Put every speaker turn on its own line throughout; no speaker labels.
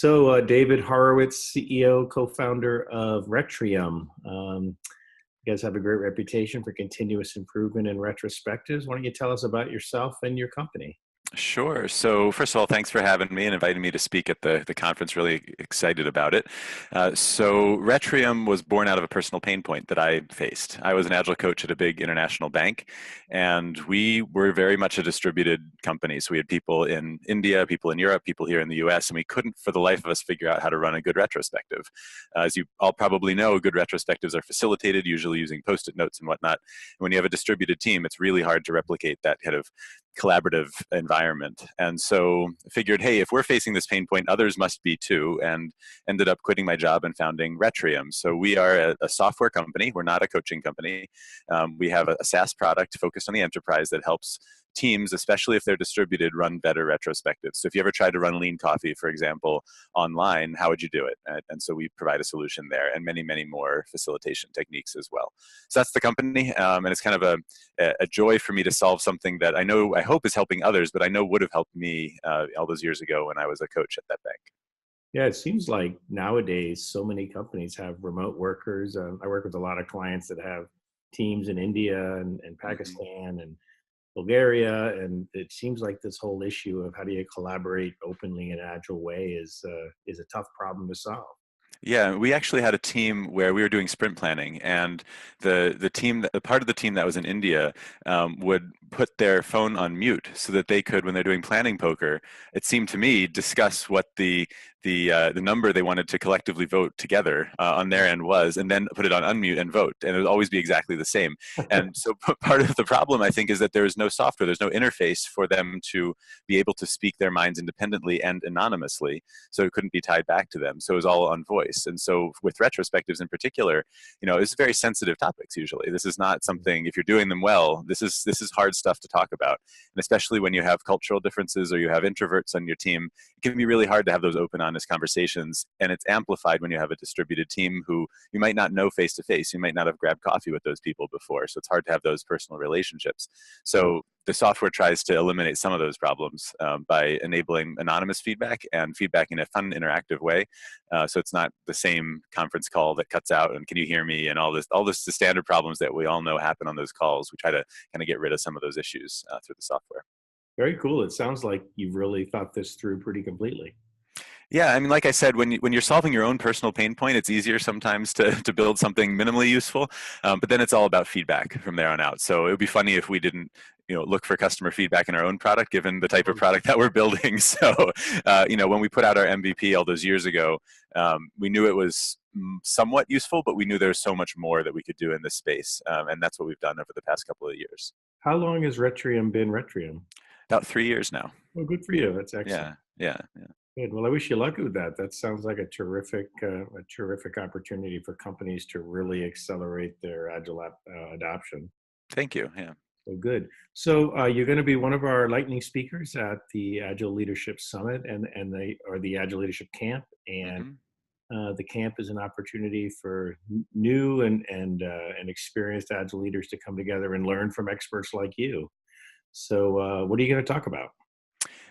David Horowitz, CEO, co-founder of Retrium. You guys have a great reputation for continuous improvement and retrospectives. Why don't you tell us about yourself and your company?
Sure. So first of all, thanks for having me and inviting me to speak at the conference. Really excited about it. So Retrium was born out of a personal pain point that I faced. I was an Agile coach at a big international bank, and we were very much a distributed company. So we had people in India, people in Europe, people here in the US, and we couldn't for the life of us figure out how to run a good retrospective. As you all probably know, good retrospectives are facilitated, usually using Post-it notes and whatnot. And when you have a distributed team, it's really hard to replicate that kind of collaborative environment. And so I figured, hey, if we're facing this pain point, others must be too, and ended up quitting my job and founding Retrium. So we are a software company. We're not a coaching company. We have a SaaS product focused on the enterprise that helps teams, especially if they're distributed, run better retrospectives. So if you ever tried to run Lean Coffee, for example, online, how would you do it? And so we provide a solution there, and many, many more facilitation techniques as well. So that's the company, and it's kind of a joy for me to solve something that I hope is helping others, but I know would have helped me all those years ago when I was a coach at that bank.
Yeah, it seems like nowadays so many companies have remote workers. I work with a lot of clients that have teams in India and Pakistan and Bulgaria, and it seems like this whole issue of how do you collaborate openly in an agile way is a tough problem to solve.
Yeah, we actually had a team where we were doing sprint planning, and the team, the part of the team that was in India, would put their phone on mute so that they could, when they're doing planning poker, it seemed to me, discuss what the number they wanted to collectively vote together on their end was, and then put it on unmute and vote, and it would always be exactly the same. And so part of the problem, I think, is that there is no software, there's no interface for them to be able to speak their minds independently and anonymously, so it couldn't be tied back to them. So it was all on voice. And so with retrospectives in particular, it's very sensitive topics usually. This is not something, if you're doing them well, this is hard stuff to talk about. And especially when you have cultural differences or you have introverts on your team, it can be really hard to have those open, honest conversations. And it's amplified when you have a distributed team who you might not know face to face. You might not have grabbed coffee with those people before. So it's hard to have those personal relationships. So the software tries to eliminate some of those problems by enabling anonymous feedback and feedback in a fun, interactive way. So it's not the same conference call that cuts out and can you hear me and all this the standard problems that we all know happen on those calls. We try to kind of get rid of some of those issues through the software.
Very cool. It sounds like you've really thought this through pretty completely.
Yeah, I mean, like I said, when you're solving your own personal pain point, it's easier sometimes to build something minimally useful, but then it's all about feedback from there on out. So it would be funny if we didn't, look for customer feedback in our own product, given the type of product that we're building. So, when we put out our MVP all those years ago, we knew it was somewhat useful, but we knew there was so much more that we could do in this space, and that's what we've done over the past couple of years.
How long has Retrium been Retrium?
About 3 years now.
Well, good for you. That's excellent.
Yeah.
Good. Well, I wish you luck with that. That sounds like a terrific opportunity for companies to really accelerate their agile adoption.
Thank you. Yeah.
So good. So you're going to be one of our lightning speakers at the Agile Leadership Summit or the Agile Leadership Camp, and the camp is an opportunity for new and experienced agile leaders to come together and learn from experts like you. So what are you going to talk about?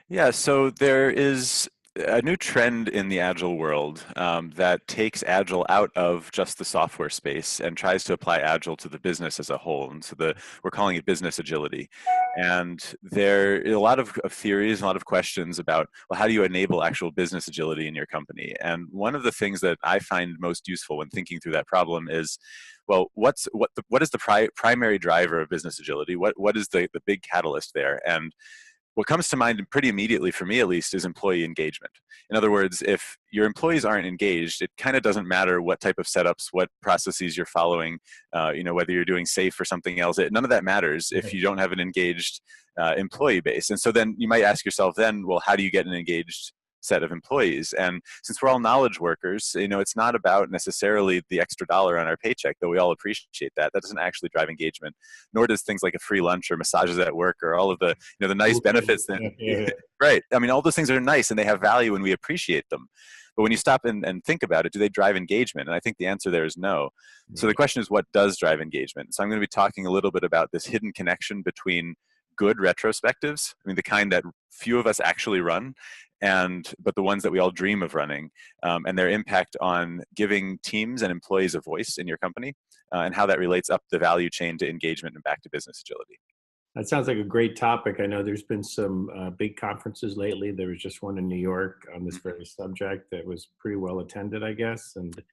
Yeah. So there is a new trend in the Agile world that takes Agile out of just the software space and tries to apply Agile to the business as a whole. And so we're calling it business agility. And there are a lot of theories, a lot of questions about, well, how do you enable actual business agility in your company? And one of the things that I find most useful when thinking through that problem is, well, what is the primary driver of business agility? What is the big catalyst there? And what comes to mind pretty immediately, for me at least, is employee engagement. In other words, if your employees aren't engaged, it kind of doesn't matter what type of setups, what processes you're following, whether you're doing SAFe or something else. None of that matters if you don't have an engaged employee base. And so then you might ask yourself then, well, how do you get an engaged set of employees? And since we're all knowledge workers, it's not about necessarily the extra dollar on our paycheck, though we all appreciate that. That doesn't actually drive engagement, nor does things like a free lunch or massages at work or all of the the nice benefits that right. I mean, all those things are nice and they have value and we appreciate them. But when you stop and think about it, do they drive engagement? And I think the answer there is no. So the question is, what does drive engagement? So I'm going to be talking a little bit about this hidden connection between good retrospectives, I mean, the kind that few of us actually run, but the ones that we all dream of running, and their impact on giving teams and employees a voice in your company, and how that relates up the value chain to engagement and back to business agility.
That sounds like a great topic. I know there's been some big conferences lately. There was just one in New York on this
Mhm.
very subject that was pretty well attended, I guess. And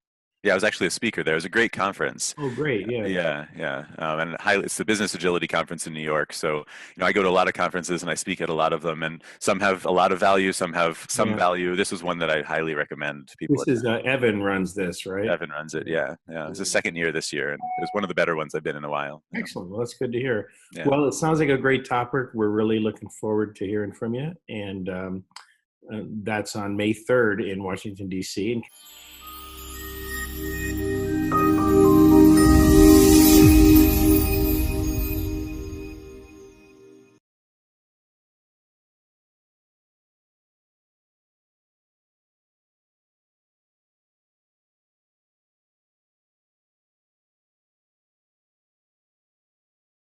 Yeah, I was actually a speaker there. It was a great conference.
oh, great, yeah.
Yeah, yeah, and it's the Business Agility Conference in New York. So, I go to a lot of conferences and I speak at a lot of them, and some have a lot of value, some have some
Yeah.
value. This was one that I highly recommend people
This is
attend.
Evan runs this, right?
Evan runs it.
Yeah.
Yeah, yeah. It's the
Yeah.
second year this year, and it was one of the better ones I've been in a while. Yeah,
Excellent. Well, that's good to hear.
yeah.
Well, it sounds like a great topic. We're really looking forward to hearing from you. And that's on May 3rd in Washington, D.C.